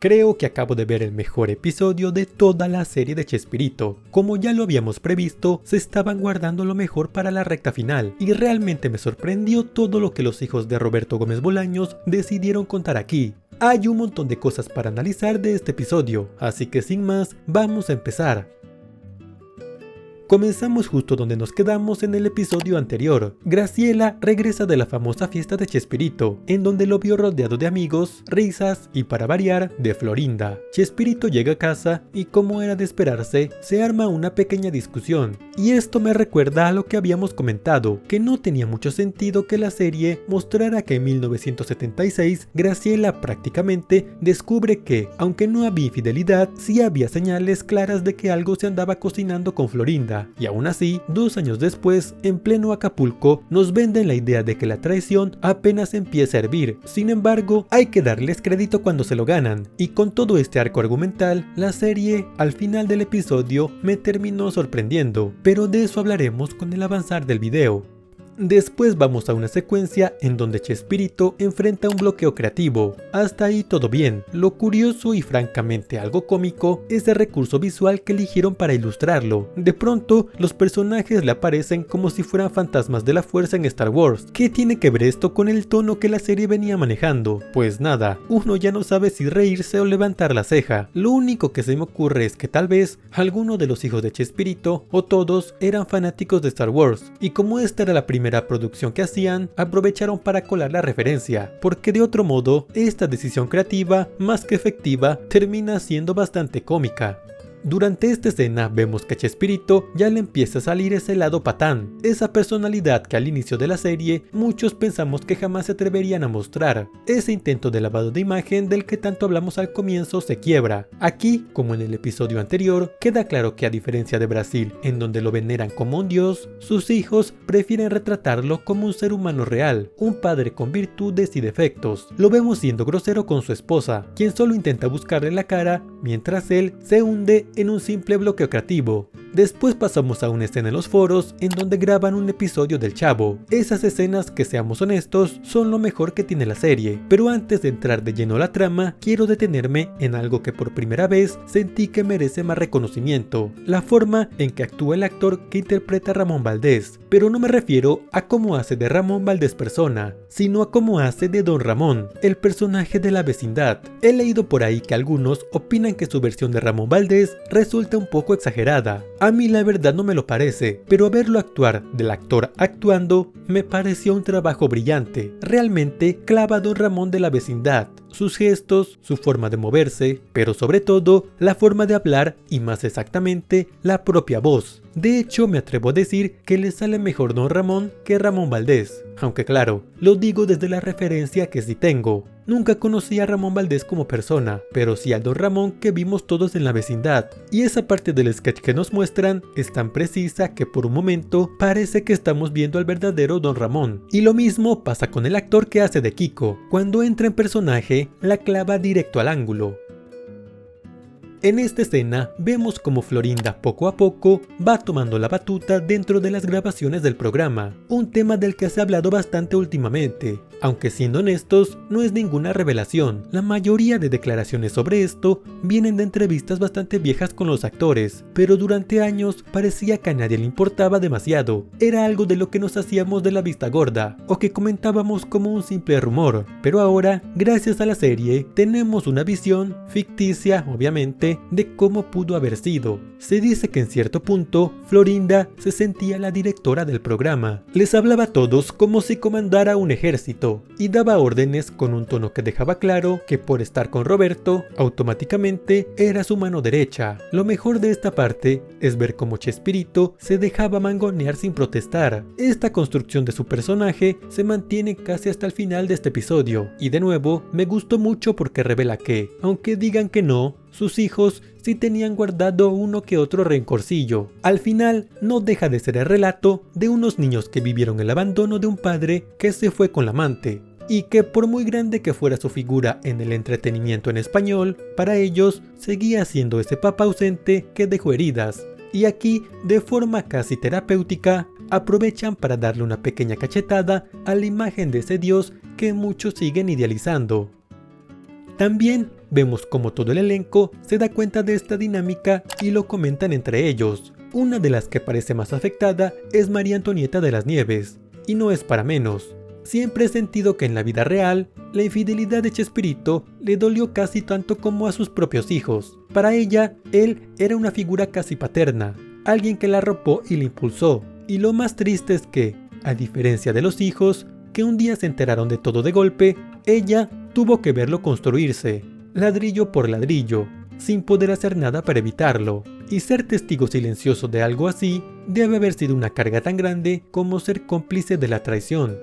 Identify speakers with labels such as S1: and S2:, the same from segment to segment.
S1: Creo que acabo de ver el mejor episodio de toda la serie de Chespirito. Como ya lo habíamos previsto, se estaban guardando lo mejor para la recta final y realmente me sorprendió todo lo que los hijos de Roberto Gómez Bolaños decidieron contar aquí. Hay un montón de cosas para analizar de este episodio, así que sin más, vamos a empezar. Comenzamos justo donde nos quedamos en el episodio anterior. Graciela regresa de la famosa fiesta de Chespirito, en donde lo vio rodeado de amigos, risas y, para variar, de Florinda. Chespirito llega a casa y, como era de esperarse, se arma una pequeña discusión. Y esto me recuerda a lo que habíamos comentado, que no tenía mucho sentido que la serie mostrara que en 1976 Graciela prácticamente descubre que, aunque no había infidelidad, sí había señales claras de que algo se andaba cocinando con Florinda. Y aún así, 2 años después, en pleno Acapulco, nos venden la idea de que la traición apenas empieza a hervir. Sin embargo, hay que darles crédito cuando se lo ganan. Y con todo este arco argumental, la serie, al final del episodio, me terminó sorprendiendo. Pero de eso hablaremos con el avanzar del video. Después vamos a una secuencia en donde Chespirito enfrenta un bloqueo creativo. Hasta ahí todo bien. Lo curioso y francamente algo cómico es el recurso visual que eligieron para ilustrarlo. De pronto, los personajes le aparecen como si fueran fantasmas de la fuerza en Star Wars. ¿Qué tiene que ver esto con el tono que la serie venía manejando? Pues nada, uno ya no sabe si reírse o levantar la ceja. Lo único que se me ocurre es que tal vez alguno de los hijos de Chespirito o todos eran fanáticos de Star Wars, y como esta era la primera producción que hacían, aprovecharon para colar la referencia, porque de otro modo, esta decisión creativa, más que efectiva, termina siendo bastante cómica. Durante esta escena vemos que a Chespirito ya le empieza a salir ese lado patán, esa personalidad que al inicio de la serie muchos pensamos que jamás se atreverían a mostrar. Ese intento de lavado de imagen del que tanto hablamos al comienzo se quiebra. Aquí, como en el episodio anterior, queda claro que a diferencia de Brasil, en donde lo veneran como un dios, sus hijos prefieren retratarlo como un ser humano real, un padre con virtudes y defectos. Lo vemos siendo grosero con su esposa, quien solo intenta buscarle la cara, mientras él se hunde en un simple bloqueo creativo. Después pasamos a una escena en los foros en donde graban un episodio del Chavo. Esas escenas, que seamos honestos, son lo mejor que tiene la serie. Pero antes de entrar de lleno a la trama, quiero detenerme en algo que por primera vez sentí que merece más reconocimiento: la forma en que actúa el actor que interpreta a Ramón Valdés. Pero no me refiero a cómo hace de Ramón Valdés persona, sino a cómo hace de Don Ramón, el personaje de la vecindad. He leído por ahí que algunos opinan que su versión de Ramón Valdés resulta un poco exagerada. A mí la verdad no me lo parece, pero verlo actuar del actor actuando me pareció un trabajo brillante. Realmente clava a Don Ramón de la vecindad, sus gestos, su forma de moverse, pero sobre todo la forma de hablar y, más exactamente, la propia voz. De hecho, me atrevo a decir que le sale mejor Don Ramón que Ramón Valdés, aunque claro, lo digo desde la referencia que sí tengo. Nunca conocí a Ramón Valdés como persona, pero sí al Don Ramón que vimos todos en la vecindad, y esa parte del sketch que nos muestran es tan precisa que por un momento parece que estamos viendo al verdadero Don Ramón. Y lo mismo pasa con el actor que hace de Kiko. Cuando entra en personaje, la clava directo al ángulo. En esta escena vemos como Florinda poco a poco va tomando la batuta dentro de las grabaciones del programa, un tema del que se ha hablado bastante últimamente. Aunque siendo honestos, no es ninguna revelación. La mayoría de declaraciones sobre esto vienen de entrevistas bastante viejas con los actores, pero durante años parecía que a nadie le importaba demasiado. Era algo de lo que nos hacíamos de la vista gorda, o que comentábamos como un simple rumor. Pero ahora, gracias a la serie, tenemos una visión, ficticia obviamente, de cómo pudo haber sido. Se dice que en cierto punto, Florinda se sentía la directora del programa. Les hablaba a todos como si comandara un ejército, y daba órdenes con un tono que dejaba claro que por estar con Roberto, automáticamente era su mano derecha. Lo mejor de esta parte es ver cómo Chespirito se dejaba mangonear sin protestar. Esta construcción de su personaje se mantiene casi hasta el final de este episodio, y de nuevo me gustó mucho porque revela que, aunque digan que no, sus hijos sí tenían guardado uno que otro rencorcillo. Al final, no deja de ser el relato de unos niños que vivieron el abandono de un padre que se fue con la amante, y que por muy grande que fuera su figura en el entretenimiento en español, para ellos seguía siendo ese papá ausente que dejó heridas. Y aquí, de forma casi terapéutica, aprovechan para darle una pequeña cachetada a la imagen de ese Dios que muchos siguen idealizando. También vemos como todo el elenco se da cuenta de esta dinámica y lo comentan entre ellos. Una de las que parece más afectada es María Antonieta de las Nieves, y no es para menos. Siempre he sentido que en la vida real, la infidelidad de Chespirito le dolió casi tanto como a sus propios hijos. Para ella, él era una figura casi paterna, alguien que la arropó y la impulsó. Y lo más triste es que, a diferencia de los hijos, que un día se enteraron de todo de golpe, ella tuvo que verlo construirse, ladrillo por ladrillo, sin poder hacer nada para evitarlo. Y ser testigo silencioso de algo así debe haber sido una carga tan grande como ser cómplice de la traición.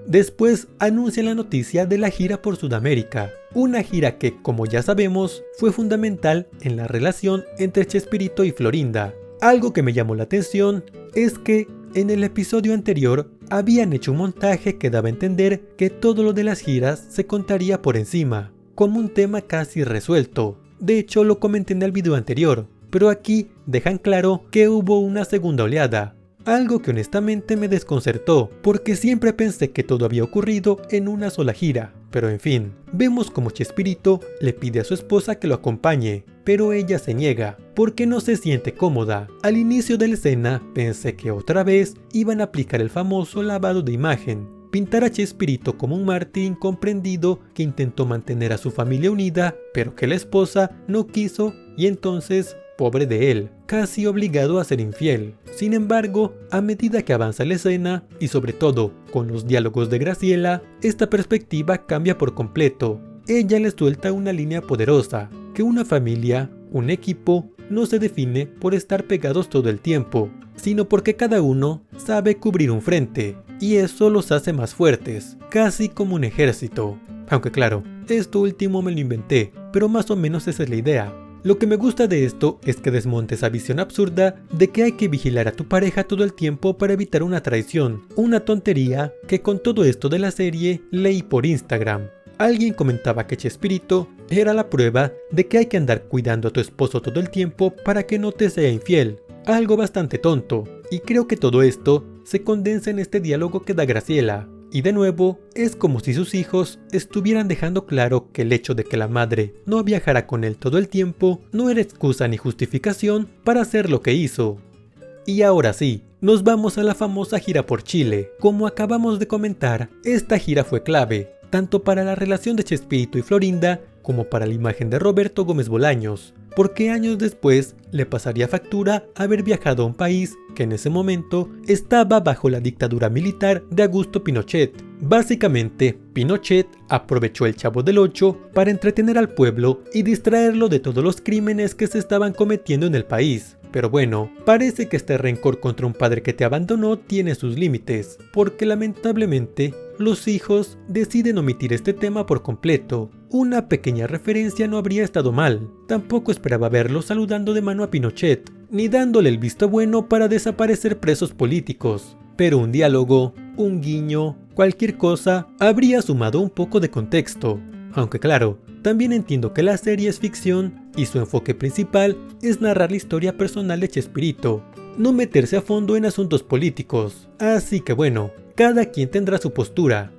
S1: Después anuncia la noticia de la gira por Sudamérica, una gira que, como ya sabemos, fue fundamental en la relación entre Chespirito y Florinda. Algo que me llamó la atención es que en el episodio anterior habían hecho un montaje que daba a entender que todo lo de las giras se contaría por encima, como un tema casi resuelto. De hecho, lo comenté en el video anterior, pero aquí dejan claro que hubo una segunda oleada. Algo que honestamente me desconcertó, porque siempre pensé que todo había ocurrido en una sola gira. Pero en fin, vemos como Chespirito le pide a su esposa que lo acompañe, pero ella se niega, porque no se siente cómoda. Al inicio de la escena pensé que otra vez iban a aplicar el famoso lavado de imagen, pintar a Chespirito como un mártir incomprendido que intentó mantener a su familia unida, pero que la esposa no quiso y entonces, pobre de él, casi obligado a ser infiel. Sin embargo, a medida que avanza la escena, y sobre todo con los diálogos de Graciela, esta perspectiva cambia por completo. Ella le suelta una línea poderosa, que una familia, un equipo, no se define por estar pegados todo el tiempo, sino porque cada uno sabe cubrir un frente, y eso los hace más fuertes, casi como un ejército. Aunque claro, esto último me lo inventé, pero más o menos esa es la idea. Lo que me gusta de esto es que desmonte esa visión absurda de que hay que vigilar a tu pareja todo el tiempo para evitar una traición, una tontería que con todo esto de la serie leí por Instagram. Alguien comentaba que Chespirito era la prueba de que hay que andar cuidando a tu esposo todo el tiempo para que no te sea infiel, algo bastante tonto, y creo que todo esto se condensa en este diálogo que da Graciela. Y de nuevo, es como si sus hijos estuvieran dejando claro que el hecho de que la madre no viajara con él todo el tiempo no era excusa ni justificación para hacer lo que hizo. Y ahora sí, nos vamos a la famosa gira por Chile. Como acabamos de comentar, esta gira fue clave, tanto para la relación de Chespirito y Florinda, como para la imagen de Roberto Gómez Bolaños, porque años después le pasaría factura haber viajado a un país que en ese momento estaba bajo la dictadura militar de Augusto Pinochet. Básicamente, Pinochet aprovechó el Chavo del Ocho para entretener al pueblo y distraerlo de todos los crímenes que se estaban cometiendo en el país. Pero bueno, parece que este rencor contra un padre que te abandonó tiene sus límites, porque lamentablemente los hijos deciden omitir este tema por completo. Una pequeña referencia no habría estado mal, tampoco esperaba verlo saludando de mano a Pinochet, ni dándole el visto bueno para desaparecer presos políticos. Pero un diálogo, un guiño, cualquier cosa habría sumado un poco de contexto. Aunque claro, también entiendo que la serie es ficción y su enfoque principal es narrar la historia personal de Chespirito, no meterse a fondo en asuntos políticos. Así que bueno, cada quien tendrá su postura.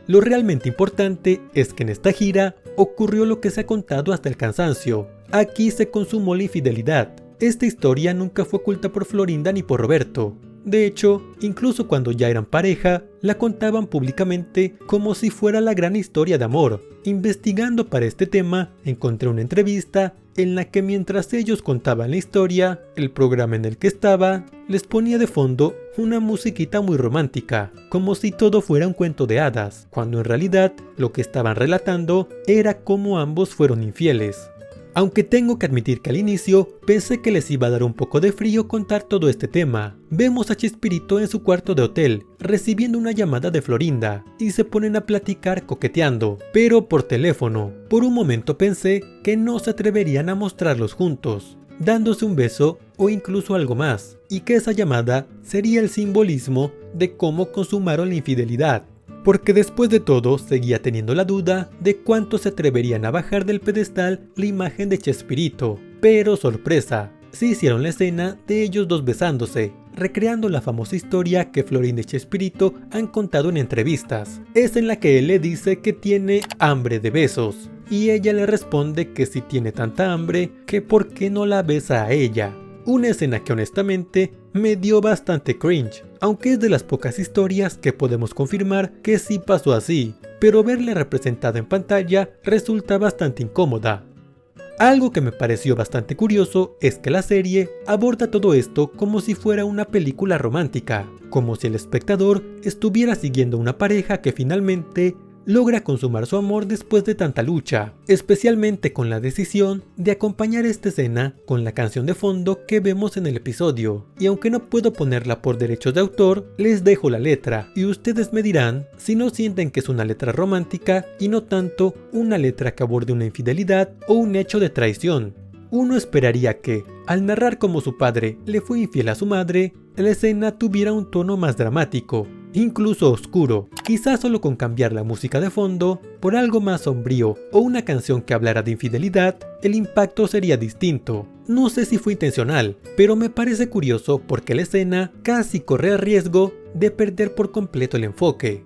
S1: Lo realmente importante es que en esta gira ocurrió lo que se ha contado hasta el cansancio. Aquí se consumó la infidelidad. Esta historia nunca fue oculta por Florinda ni por Roberto. De hecho, incluso cuando ya eran pareja, la contaban públicamente como si fuera la gran historia de amor. Investigando para este tema, encontré una entrevista en la que mientras ellos contaban la historia, el programa en el que estaba les ponía de fondo una musiquita muy romántica, como si todo fuera un cuento de hadas, cuando en realidad lo que estaban relatando era cómo ambos fueron infieles. Aunque tengo que admitir que al inicio pensé que les iba a dar un poco de frío contar todo este tema. Vemos a Chespirito en su cuarto de hotel, recibiendo una llamada de Florinda, y se ponen a platicar coqueteando, pero por teléfono. Por un momento pensé que no se atreverían a mostrarlos juntos, dándose un beso o incluso algo más, y que esa llamada sería el simbolismo de cómo consumaron la infidelidad. Porque después de todo seguía teniendo la duda de cuánto se atreverían a bajar del pedestal la imagen de Chespirito. Pero sorpresa, sí hicieron la escena de ellos dos besándose, recreando la famosa historia que Florinda y Chespirito han contado en entrevistas. Es en la que él le dice que tiene hambre de besos, y ella le responde que si tiene tanta hambre, que por qué no la besa a ella. Una escena que honestamente me dio bastante cringe, aunque es de las pocas historias que podemos confirmar que sí pasó así, pero verla representada en pantalla resulta bastante incómoda. Algo que me pareció bastante curioso es que la serie aborda todo esto como si fuera una película romántica, como si el espectador estuviera siguiendo una pareja que finalmente logra consumar su amor después de tanta lucha, especialmente con la decisión de acompañar esta escena con la canción de fondo que vemos en el episodio. Y aunque no puedo ponerla por derechos de autor, les dejo la letra y ustedes me dirán si no sienten que es una letra romántica y no tanto una letra que aborde una infidelidad o un hecho de traición. Uno esperaría que, al narrar cómo su padre le fue infiel a su madre, la escena tuviera un tono más dramático, incluso oscuro, quizás solo con cambiar la música de fondo por algo más sombrío o una canción que hablara de infidelidad, el impacto sería distinto. No sé si fue intencional, pero me parece curioso porque la escena casi corre el riesgo de perder por completo el enfoque.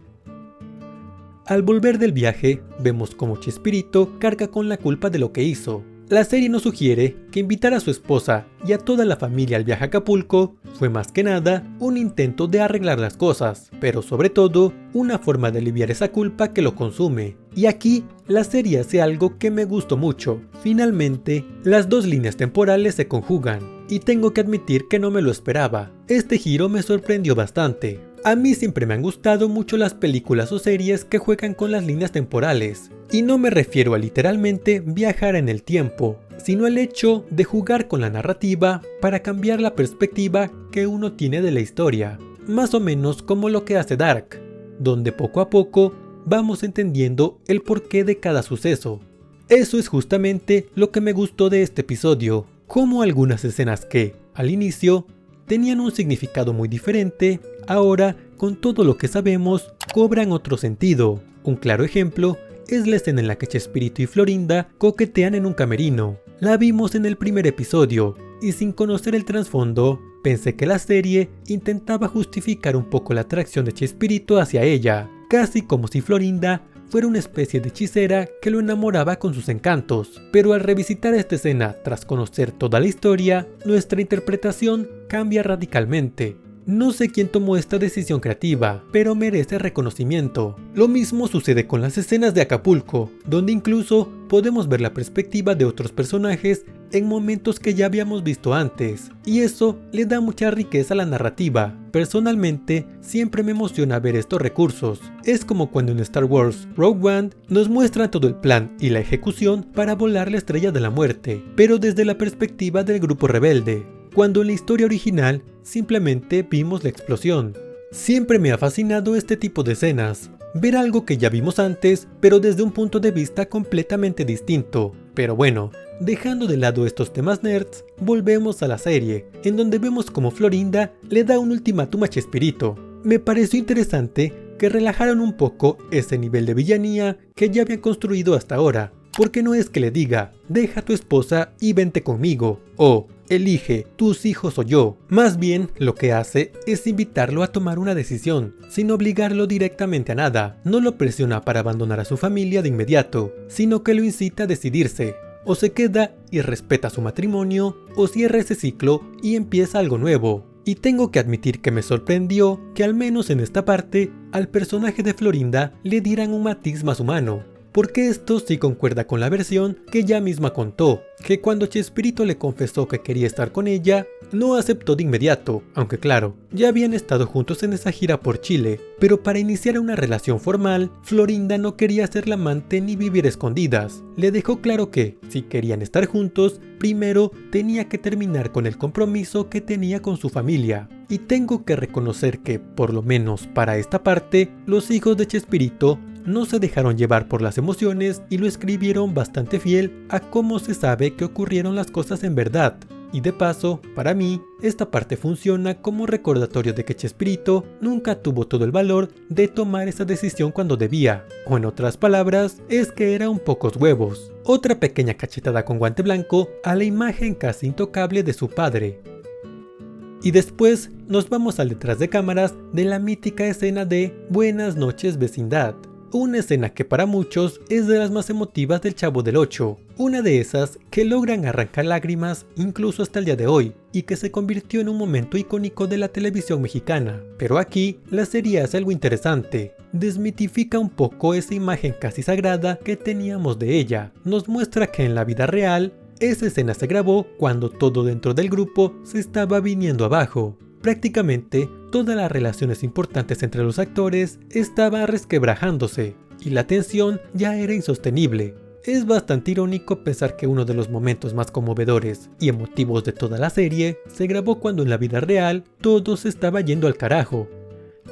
S1: Al volver del viaje, vemos cómo Chespirito carga con la culpa de lo que hizo. La serie nos sugiere que invitar a su esposa y a toda la familia al viaje a Acapulco fue más que nada un intento de arreglar las cosas, pero sobre todo una forma de aliviar esa culpa que lo consume. Y aquí la serie hace algo que me gustó mucho. Finalmente, las dos líneas temporales se conjugan, y tengo que admitir que no me lo esperaba. Este giro me sorprendió bastante. A mí siempre me han gustado mucho las películas o series que juegan con las líneas temporales. Y no me refiero a literalmente viajar en el tiempo, sino al hecho de jugar con la narrativa para cambiar la perspectiva que uno tiene de la historia. Más o menos como lo que hace Dark, donde poco a poco vamos entendiendo el porqué de cada suceso. Eso es justamente lo que me gustó de este episodio, como algunas escenas que, al inicio, tenían un significado muy diferente, ahora, con todo lo que sabemos, cobran otro sentido. Un claro ejemplo es la escena en la que Chespirito y Florinda coquetean en un camerino. La vimos en el primer episodio, y sin conocer el trasfondo, pensé que la serie intentaba justificar un poco la atracción de Chespirito hacia ella, casi como si Florinda fuera una especie de hechicera que lo enamoraba con sus encantos. Pero al revisitar esta escena tras conocer toda la historia, nuestra interpretación cambia radicalmente. No sé quién tomó esta decisión creativa, pero merece reconocimiento. Lo mismo sucede con las escenas de Acapulco, donde incluso podemos ver la perspectiva de otros personajes en momentos que ya habíamos visto antes, y eso le da mucha riqueza a la narrativa. Personalmente, siempre me emociona ver estos recursos. Es como cuando en Star Wars Rogue One nos muestran todo el plan y la ejecución para volar la estrella de la muerte, pero desde la perspectiva del grupo rebelde, cuando en la historia original simplemente vimos la explosión. Siempre me ha fascinado este tipo de escenas, ver algo que ya vimos antes, pero desde un punto de vista completamente distinto. Pero bueno, dejando de lado estos temas nerds, volvemos a la serie, en donde vemos como Florinda le da un ultimátum a Chespirito. Me pareció interesante que relajaron un poco ese nivel de villanía que ya habían construido hasta ahora, porque no es que le diga, deja a tu esposa y vente conmigo, o elige, tus hijos o yo. Más bien, lo que hace es invitarlo a tomar una decisión, sin obligarlo directamente a nada. No lo presiona para abandonar a su familia de inmediato, sino que lo incita a decidirse. O se queda y respeta su matrimonio, o cierra ese ciclo y empieza algo nuevo. Y tengo que admitir que me sorprendió que al menos en esta parte, al personaje de Florinda le dieran un matiz más humano. Porque esto sí concuerda con la versión que ella misma contó, que cuando Chespirito le confesó que quería estar con ella, no aceptó de inmediato, aunque claro, ya habían estado juntos en esa gira por Chile, pero para iniciar una relación formal, Florinda no quería ser la amante ni vivir escondidas. Le dejó claro que, si querían estar juntos, primero tenía que terminar con el compromiso que tenía con su familia. Y tengo que reconocer que, por lo menos para esta parte, los hijos de Chespirito no se dejaron llevar por las emociones y lo escribieron bastante fiel a cómo se sabe que ocurrieron las cosas en verdad. Y de paso, para mí, esta parte funciona como recordatorio de que Chespirito nunca tuvo todo el valor de tomar esa decisión cuando debía, o en otras palabras, es que era un pocos huevos. Otra pequeña cachetada con guante blanco a la imagen casi intocable de su padre. Y después nos vamos al detrás de cámaras de la mítica escena de Buenas noches vecindad. Una escena que para muchos es de las más emotivas del Chavo del Ocho, una de esas que logran arrancar lágrimas incluso hasta el día de hoy, y que se convirtió en un momento icónico de la televisión mexicana. Pero aquí la serie hace algo interesante, desmitifica un poco esa imagen casi sagrada que teníamos de ella, nos muestra que en la vida real, esa escena se grabó cuando todo dentro del grupo se estaba viniendo abajo. Prácticamente todas las relaciones importantes entre los actores estaban resquebrajándose y la tensión ya era insostenible. Es bastante irónico pensar que uno de los momentos más conmovedores y emotivos de toda la serie se grabó cuando en la vida real todo se estaba yendo al carajo.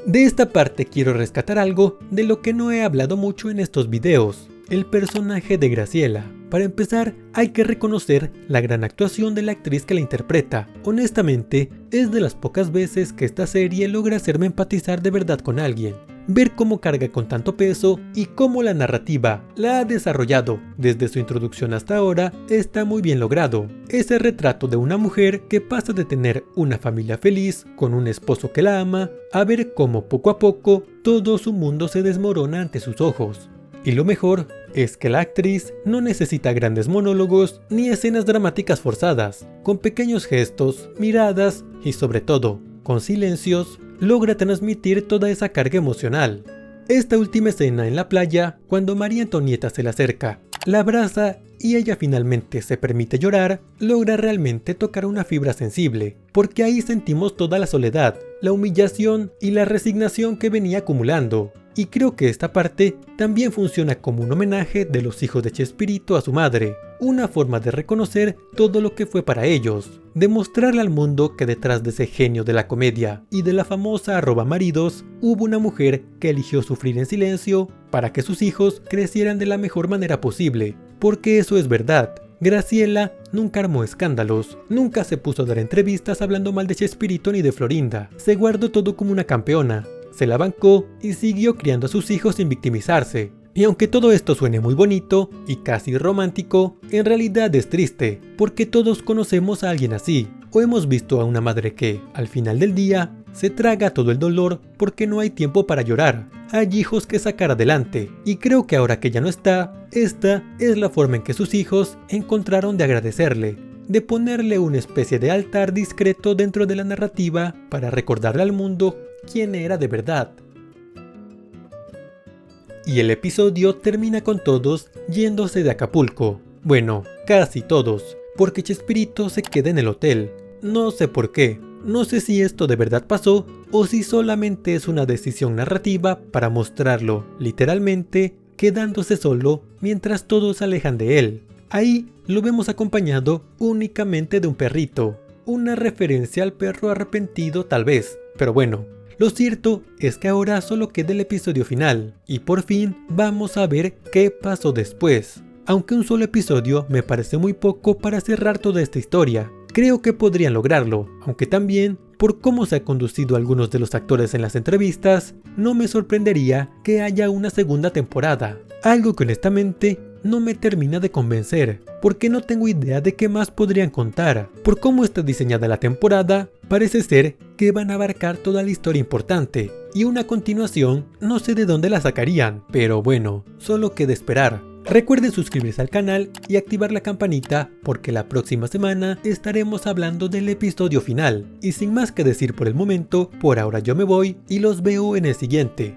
S1: De esta parte quiero rescatar algo de lo que no he hablado mucho en estos videos, el personaje de Graciela. Para empezar, hay que reconocer la gran actuación de la actriz que la interpreta. Honestamente, es de las pocas veces que esta serie logra hacerme empatizar de verdad con alguien. Ver cómo carga con tanto peso y cómo la narrativa la ha desarrollado desde su introducción hasta ahora está muy bien logrado. Ese retrato de una mujer que pasa de tener una familia feliz con un esposo que la ama a ver cómo poco a poco todo su mundo se desmorona ante sus ojos. Y lo mejor es que la actriz no necesita grandes monólogos ni escenas dramáticas forzadas. Con pequeños gestos, miradas y sobre todo, con silencios, logra transmitir toda esa carga emocional. Esta última escena en la playa, cuando María Antonieta se le acerca, la abraza y ella finalmente se permite llorar, logra realmente tocar una fibra sensible, porque ahí sentimos toda la soledad, la humillación y la resignación que venía acumulando. Y creo que esta parte también funciona como un homenaje de los hijos de Chespirito a su madre, una forma de reconocer todo lo que fue para ellos, demostrarle al mundo que detrás de ese genio de la comedia y de la famosa @maridos hubo una mujer que eligió sufrir en silencio para que sus hijos crecieran de la mejor manera posible, porque eso es verdad. Graciela nunca armó escándalos, nunca se puso a dar entrevistas hablando mal de Chespirito ni de Florinda, se guardó todo como una campeona. Se la bancó y siguió criando a sus hijos sin victimizarse. Y aunque todo esto suene muy bonito y casi romántico, en realidad es triste, porque todos conocemos a alguien así, o hemos visto a una madre que, al final del día, se traga todo el dolor porque no hay tiempo para llorar. Hay hijos que sacar adelante, y creo que ahora que ya no está, esta es la forma en que sus hijos encontraron de agradecerle, de ponerle una especie de altar discreto dentro de la narrativa para recordarle al mundo quién era de verdad. Y el episodio termina con todos yéndose de Acapulco. Bueno, casi todos, porque Chespirito se queda en el hotel. No sé por qué, no sé si esto de verdad pasó o si solamente es una decisión narrativa para mostrarlo, literalmente, quedándose solo mientras todos se alejan de él. Ahí lo vemos acompañado únicamente de un perrito, una referencia al perro arrepentido tal vez, pero bueno. Lo cierto es que ahora solo queda el episodio final, y por fin vamos a ver qué pasó después. Aunque un solo episodio me parece muy poco para cerrar toda esta historia, creo que podrían lograrlo, aunque también, por cómo se han conducido algunos de los actores en las entrevistas, no me sorprendería que haya una segunda temporada, algo que honestamente no me termina de convencer, porque no tengo idea de qué más podrían contar. Por cómo está diseñada la temporada, parece ser que van a abarcar toda la historia importante, y una continuación no sé de dónde la sacarían, pero bueno, solo queda esperar. Recuerden suscribirse al canal y activar la campanita porque la próxima semana estaremos hablando del episodio final. Y sin más que decir por el momento, por ahora yo me voy y los veo en el siguiente.